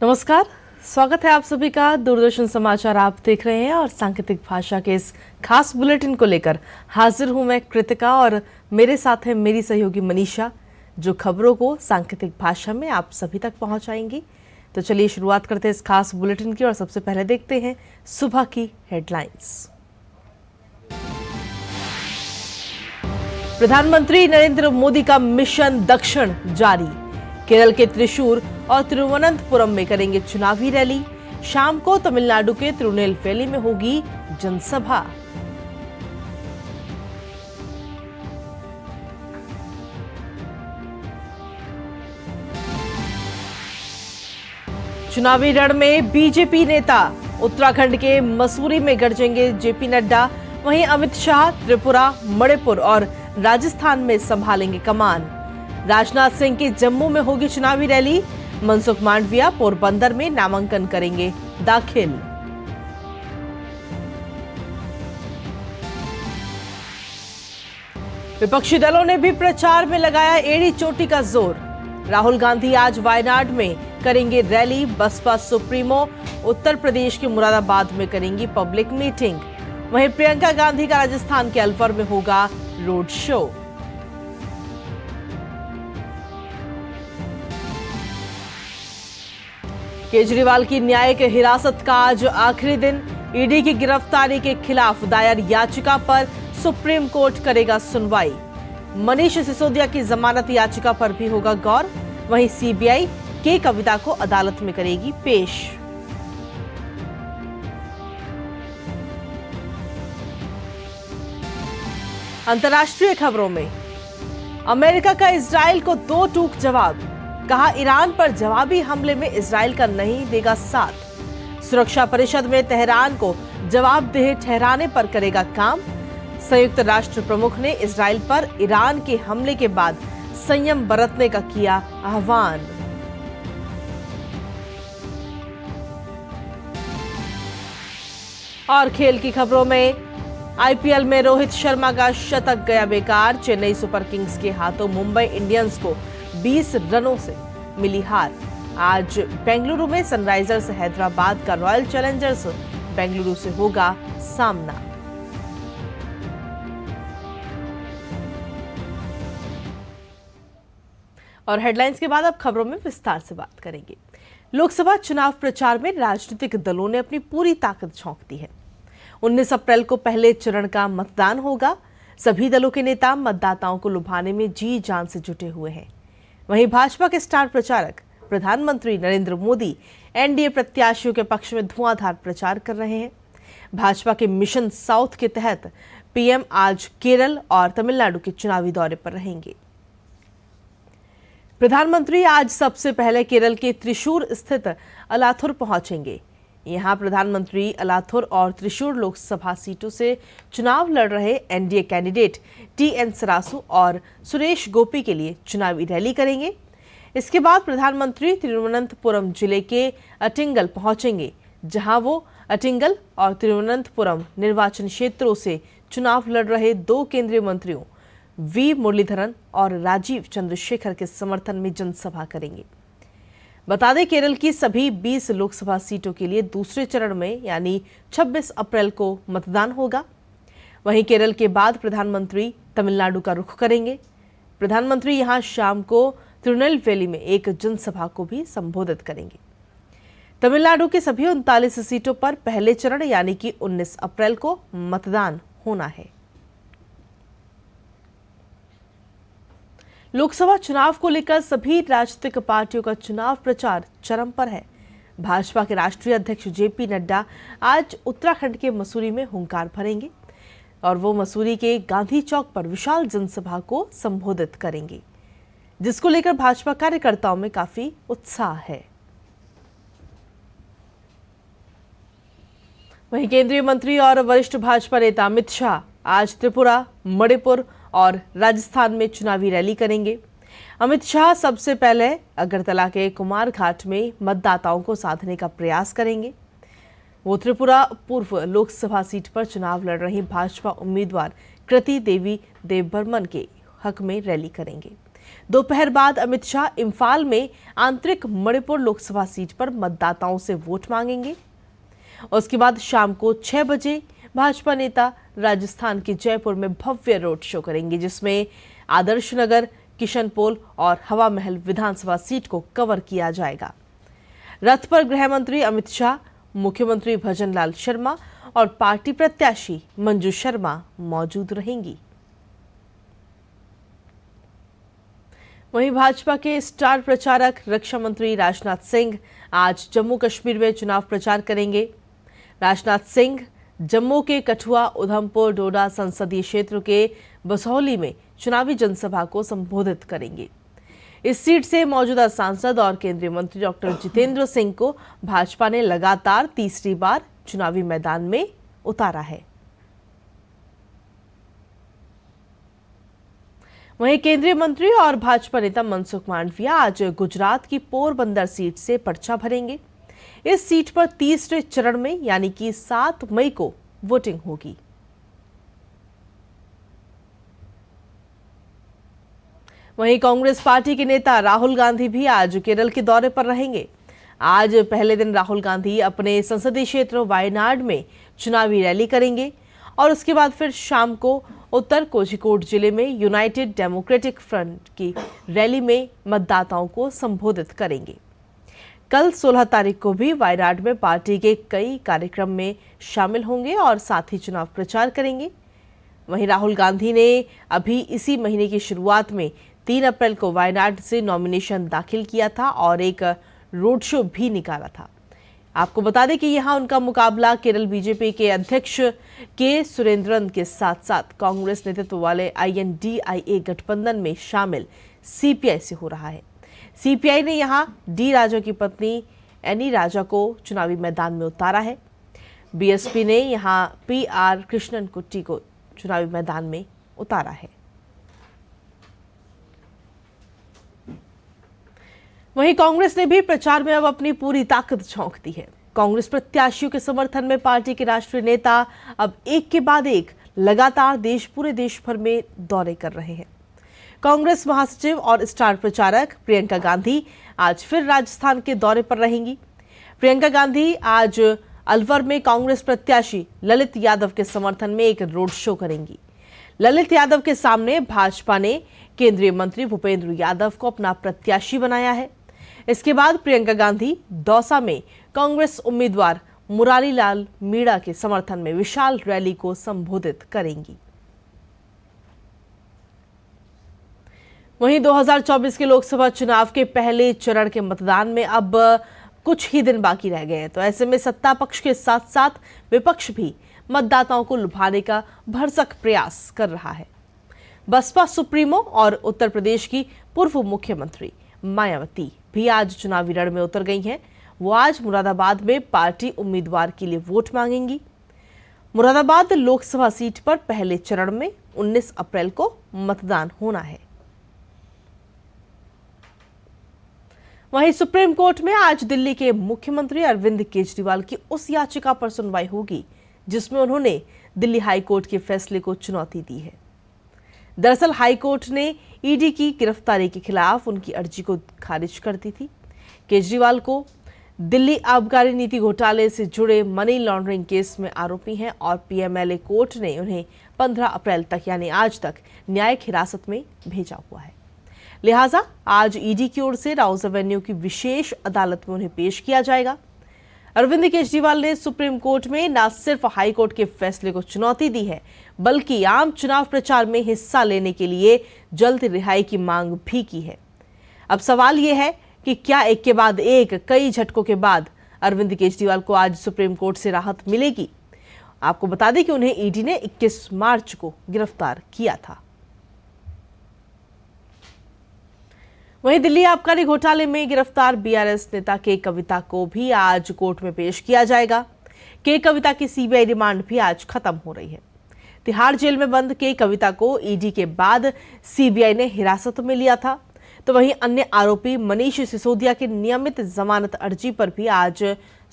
नमस्कार, स्वागत है आप सभी का। दूरदर्शन समाचार आप देख रहे हैं और सांकेतिक भाषा के इस खास बुलेटिन को लेकर हाजिर हूं मैं कृतिका और मेरे साथ है मेरी सहयोगी मनीषा, जो खबरों को सांकेतिक भाषा में आप सभी तक पहुंचाएंगी। तो चलिए शुरुआत करते हैं इस खास बुलेटिन की और सबसे पहले देखते हैं सुबह की हेडलाइंस। प्रधानमंत्री नरेंद्र मोदी का मिशन दक्षिण जारी। केरल के त्रिशूर और तिरुवनंतपुरम में करेंगे चुनावी रैली। शाम को तमिलनाडु के तिरुनेलवेली में होगी जनसभा। चुनावी रण में बीजेपी नेता। उत्तराखंड के मसूरी में गरजेंगे जेपी नड्डा। वहीं अमित शाह त्रिपुरा, मणिपुर और राजस्थान में संभालेंगे कमान। राजनाथ सिंह की जम्मू में होगी चुनावी रैली। मनसुख मांडविया पोरबंदर में नामांकन करेंगे दाखिल। विपक्षी दलों ने भी प्रचार में लगाया एड़ी चोटी का जोर। राहुल गांधी आज वायनाड में करेंगे रैली। बसपा सुप्रीमो उत्तर प्रदेश के मुरादाबाद में करेंगी पब्लिक मीटिंग। वहीं प्रियंका गांधी का राजस्थान के अलवर में होगा रोड शो। केजरीवाल की न्यायिक हिरासत का आज आखिरी दिन। ईडी की गिरफ्तारी के खिलाफ दायर याचिका पर सुप्रीम कोर्ट करेगा सुनवाई। मनीष सिसोदिया की जमानत याचिका पर भी होगा गौर। वहीं सीबीआई के कविता को अदालत में करेगी पेश। अंतर्राष्ट्रीय खबरों में अमेरिका का इजराइल को दो टूक जवाब। कहा ईरान पर जवाबी हमले में इजराइल का नहीं देगा साथ। सुरक्षा परिषद में तेहरान को जवाबदेह ठहराने पर करेगा काम। संयुक्त राष्ट्र प्रमुख ने इजराइल पर ईरान के हमले के बाद संयम बरतने का किया आह्वान। और खेल की खबरों में आईपीएल में रोहित शर्मा का शतक गया बेकार। चेन्नई सुपर किंग्स के हाथों मुंबई इंडियंस को 20 रनों से मिली हार। आज बेंगलुरु में सनराइजर्स हैदराबाद का रॉयल चैलेंजर्स बेंगलुरु से होगा सामना। और हेडलाइंस के बाद अब खबरों में विस्तार से बात करेंगे। लोकसभा चुनाव प्रचार में राजनीतिक दलों ने अपनी पूरी ताकत झोंक दी है। 19 अप्रैल को पहले चरण का मतदान होगा। सभी दलों के नेता मतदाताओं को लुभाने में जी जान से जुटे हुए हैं। वहीं भाजपा के स्टार प्रचारक प्रधानमंत्री नरेंद्र मोदी एनडीए प्रत्याशियों के पक्ष में धुआंधार प्रचार कर रहे हैं। भाजपा के मिशन साउथ के तहत पीएम आज केरल और तमिलनाडु के चुनावी दौरे पर रहेंगे। प्रधानमंत्री आज सबसे पहले केरल के त्रिशूर स्थित अलाथुर पहुंचेंगे। यहां प्रधानमंत्री अलाथुर और त्रिशूर लोकसभा सीटों से चुनाव लड़ रहे एनडीए कैंडिडेट टीएन सरासू और सुरेश गोपी के लिए चुनावी रैली करेंगे। इसके बाद प्रधानमंत्री तिरुवनंतपुरम जिले के अटिंगल पहुंचेंगे, जहां वो अटिंगल और तिरुवनंतपुरम निर्वाचन क्षेत्रों से चुनाव लड़ रहे दो केंद्रीय मंत्रियों वी मुरलीधरन और राजीव चंद्रशेखर के समर्थन में जनसभा करेंगे। बता दें, केरल की सभी 20 लोकसभा सीटों के लिए दूसरे चरण में यानी 26 अप्रैल को मतदान होगा। वहीं केरल के बाद प्रधानमंत्री तमिलनाडु का रुख करेंगे। प्रधानमंत्री यहां शाम को तिरुनेलवेली में एक जनसभा को भी संबोधित करेंगे। तमिलनाडु की सभी 39 सीटों पर पहले चरण यानी कि 19 अप्रैल को मतदान होना है। लोकसभा चुनाव को लेकर सभी राजनीतिक पार्टियों का चुनाव प्रचार चरम पर है। भाजपा के राष्ट्रीय अध्यक्ष जेपी नड्डा आज उत्तराखंड के मसूरी में हुंकार भरेंगे और वो मसूरी के गांधी चौक पर विशाल जनसभा को संबोधित करेंगे, जिसको लेकर भाजपा कार्यकर्ताओं में काफी उत्साह है। वहीं केंद्रीय मंत्री और वरिष्ठ भाजपा नेता अमित शाह आज त्रिपुरा, मणिपुर और राजस्थान में चुनावी रैली करेंगे। अमित शाह सबसे पहले अगरतला के कुमार घाट में मतदाताओं को साधने का प्रयास करेंगे। वो त्रिपुरा पूर्व लोकसभा सीट पर चुनाव लड़ रही भाजपा उम्मीदवार कृति देवी देवबर्मन के हक में रैली करेंगे। दोपहर बाद अमित शाह इम्फाल में आंतरिक मणिपुर लोकसभा सीट पर मतदाताओं से वोट मांगेंगे। उसके बाद शाम को 6 बजे भाजपा नेता राजस्थान के जयपुर में भव्य रोड शो करेंगे, जिसमें आदर्श नगर, किशनपोल और हवा महल विधानसभा सीट को कवर किया जाएगा। रथ पर गृह मंत्री अमित शाह, मुख्यमंत्री भजनलाल शर्मा और पार्टी प्रत्याशी मंजू शर्मा मौजूद रहेंगी। वहीं भाजपा के स्टार प्रचारक रक्षा मंत्री राजनाथ सिंह आज जम्मू कश्मीर में चुनाव प्रचार करेंगे। राजनाथ सिंह जम्मू के कठुआ, उधमपुर, डोडा संसदीय क्षेत्र के बसौली में चुनावी जनसभा को संबोधित करेंगे। इस सीट से मौजूदा सांसद और केंद्रीय मंत्री डॉक्टर जितेंद्र सिंह को भाजपा ने लगातार तीसरी बार चुनावी मैदान में उतारा है। वहीं केंद्रीय मंत्री और भाजपा नेता मनसुख मांडविया आज गुजरात की पोरबंदर सीट से पर्चा भरेंगे। इस सीट पर तीसरे चरण में यानी कि 7 मई को वोटिंग होगी। वहीं कांग्रेस पार्टी के नेता राहुल गांधी भी आज केरल के दौरे पर रहेंगे। आज पहले दिन राहुल गांधी अपने संसदीय क्षेत्र वायनाड में चुनावी रैली करेंगे और उसके बाद फिर शाम को उत्तर कोझिकोड जिले में यूनाइटेड डेमोक्रेटिक फ्रंट की रैली में मतदाताओं को संबोधित करेंगे। कल 16 तारीख को भी वायनाड में पार्टी के कई कार्यक्रम में शामिल होंगे और साथ ही चुनाव प्रचार करेंगे। वहीं राहुल गांधी ने अभी इसी महीने की शुरुआत में 3 अप्रैल को वायनाड से नॉमिनेशन दाखिल किया था और एक रोड शो भी निकाला था। आपको बता दें कि यहां उनका मुकाबला केरल बीजेपी के अध्यक्ष के सुरेंद्रन के साथ साथ कांग्रेस नेतृत्व वाले INDIA गठबंधन में शामिल CPI से हो रहा है। CPI ने यहां डी राजा की पत्नी एनी राजा को चुनावी मैदान में उतारा है। BSP ने यहां PR कृष्णन कुट्टी को चुनावी मैदान में उतारा है। वहीं कांग्रेस ने भी प्रचार में अब अपनी पूरी ताकत झोंक दी है। कांग्रेस प्रत्याशियों के समर्थन में पार्टी के राष्ट्रीय नेता अब एक के बाद एक लगातार पूरे देश भर में दौरे कर रहे हैं। कांग्रेस महासचिव और स्टार प्रचारक प्रियंका गांधी आज फिर राजस्थान के दौरे पर रहेंगी। प्रियंका गांधी आज अलवर में कांग्रेस प्रत्याशी ललित यादव के समर्थन में एक रोड शो करेंगी। ललित यादव के सामने भाजपा ने केंद्रीय मंत्री भूपेंद्र यादव को अपना प्रत्याशी बनाया है। इसके बाद प्रियंका गांधी दौसा में कांग्रेस उम्मीदवार मुरारी लाल मीणा के समर्थन में विशाल रैली को संबोधित करेंगी। वहीं 2024 के लोकसभा चुनाव के पहले चरण के मतदान में अब कुछ ही दिन बाकी रह गए हैं, तो ऐसे में सत्ता पक्ष के साथ साथ विपक्ष भी मतदाताओं को लुभाने का भरसक प्रयास कर रहा है। बसपा सुप्रीमो और उत्तर प्रदेश की पूर्व मुख्यमंत्री मायावती भी आज चुनावी रण में उतर गई हैं। वो आज मुरादाबाद में पार्टी उम्मीदवार के लिए वोट मांगेंगी। मुरादाबाद लोकसभा सीट पर पहले चरण में 19 अप्रैल को मतदान होना है। वहीं सुप्रीम कोर्ट में आज दिल्ली के मुख्यमंत्री अरविंद केजरीवाल की उस याचिका पर सुनवाई होगी जिसमें उन्होंने दिल्ली हाई कोर्ट के फैसले को चुनौती दी है। दरअसल हाई कोर्ट ने ईडी की गिरफ्तारी के खिलाफ उनकी अर्जी को खारिज कर दी थी। केजरीवाल को दिल्ली आबकारी नीति घोटाले से जुड़े मनी लॉन्ड्रिंग केस में आरोपी हैं और PMLA कोर्ट ने उन्हें 15 अप्रैल तक यानी आज तक न्यायिक हिरासत में भेजा हुआ है। लिहाजा आज ईडी की ओर से राउज एवेन्यू की विशेष अदालत में उन्हें पेश किया जाएगा। अरविंद केजरीवाल ने सुप्रीम कोर्ट में न सिर्फ हाई कोर्ट के फैसले को चुनौती दी है, बल्कि आम चुनाव प्रचार में हिस्सा लेने के लिए जल्द रिहाई की मांग भी की है। अब सवाल यह है कि क्या एक के बाद एक कई झटकों के बाद अरविंद केजरीवाल को आज सुप्रीम कोर्ट से राहत मिलेगी। आपको बता दें कि उन्हें ईडी ने 21 मार्च को गिरफ्तार किया था। वहीं दिल्ली आबकारी घोटाले में गिरफ्तार BRS नेता के कविता को भी आज कोर्ट में पेश किया जाएगा। के कविता की CBI रिमांड भी आज खत्म हो रही है। तिहाड़ जेल में बंद के कविता को ईडी के बाद CBI ने हिरासत में लिया था, तो वहीं अन्य आरोपी मनीष सिसोदिया की नियमित जमानत अर्जी पर भी आज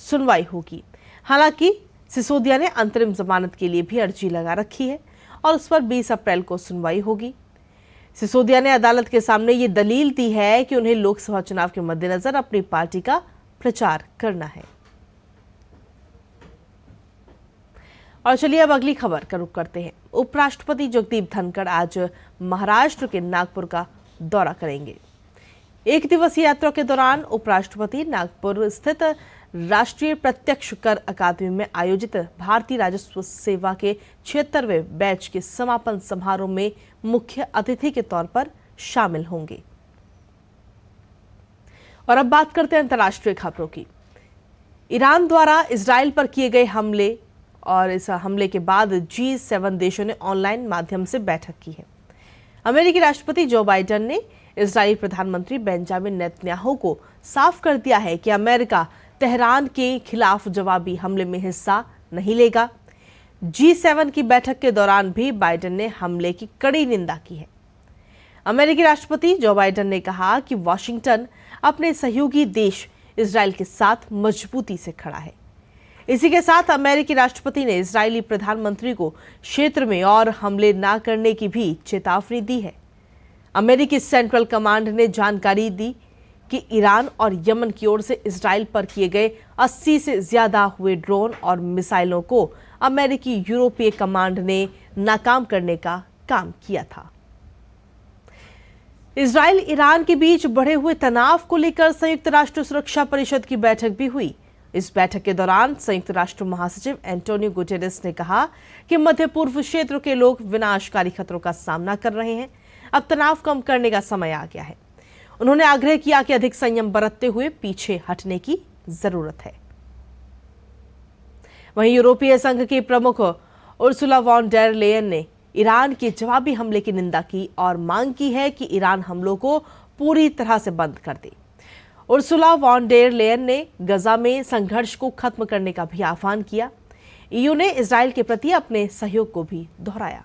सुनवाई होगी। हालांकि सिसोदिया ने अंतरिम जमानत के लिए भी अर्जी लगा रखी है और उस पर 20 अप्रैल को सुनवाई होगी। सिसोदिया ने अदालत के सामने ये दलील दी है कि उन्हें लोकसभा चुनाव के मद्देनजर अपनी पार्टी का प्रचार करना है। और चलिए अब अगली खबर का रुख करते हैं। उपराष्ट्रपति जगदीप धनखड़ आज महाराष्ट्र के नागपुर का दौरा करेंगे। एक दिवसीय यात्रा के दौरान उपराष्ट्रपति नागपुर स्थित राष्ट्रीय प्रत्यक्ष कर अकादमी में आयोजित भारतीय राजस्व सेवा के 76वें बैच के समापन समारोह में मुख्य अतिथि के तौर पर शामिल होंगे। और अब बात करते हैं अंतर्राष्ट्रीय खबरों की। ईरान द्वारा इजराइल पर किए गए हमले और इस हमले के बाद G7 देशों ने ऑनलाइन माध्यम से बैठक की है। अमेरिकी राष्ट्रपति जो बाइडेन ने इजरायली प्रधानमंत्री बेंजामिन नेतन्याहू को साफ कर दिया है कि अमेरिका तेहरान के खिलाफ जवाबी हमले में हिस्सा नहीं लेगा। G7 की बैठक के दौरान भी बाइडेन ने हमले की कड़ी निंदा की है। अमेरिकी राष्ट्रपति जो बाइडेन ने कहा कि वॉशिंगटन अपने सहयोगी देश इजराइल के साथ मजबूती से खड़ा है। इसी के साथ अमेरिकी राष्ट्रपति ने इजरायली प्रधानमंत्री को क्षेत्र में और हमले न करने की भी चेतावनी दी है। अमेरिकी सेंट्रल कमांड ने जानकारी दी कि ईरान और यमन की ओर से इजराइल पर किए गए 80 से ज्यादा हुए ड्रोन और मिसाइलों को अमेरिकी यूरोपीय कमांड ने नाकाम करने का काम किया था। इजराइल ईरान के बीच बढ़े हुए तनाव को लेकर संयुक्त राष्ट्र सुरक्षा परिषद की बैठक भी हुई। इस बैठक के दौरान संयुक्त राष्ट्र महासचिव एंटोनियो गुटेरेस ने कहा कि मध्य पूर्व क्षेत्र के लोग विनाशकारी खतरों का सामना कर रहे हैं। अब तनाव कम करने का समय आ गया है। उन्होंने आग्रह किया कि अधिक संयम बरतते हुए पीछे हटने की जरूरत है। वहीं यूरोपीय संघ के प्रमुख उर्सुला वॉन डेर लेयन ने ईरान के जवाबी हमले की निंदा की और मांग की है कि ईरान हमलों को पूरी तरह से बंद कर दे। उर्सुला वॉन डेर लेयन ने गजा में संघर्ष को खत्म करने का भी आह्वान किया। ईयू ने इजराइल के प्रति अपने सहयोग को भी दोहराया।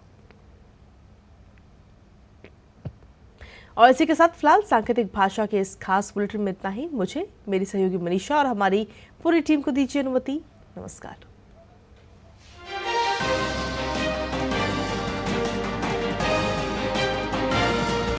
और इसी के साथ फिलहाल सांकेतिक भाषा के इस खास बुलेटिन में इतना ही। मुझे, मेरी सहयोगी मनीषा और हमारी पूरी टीम को दीजिए अनुमति। नमस्कार।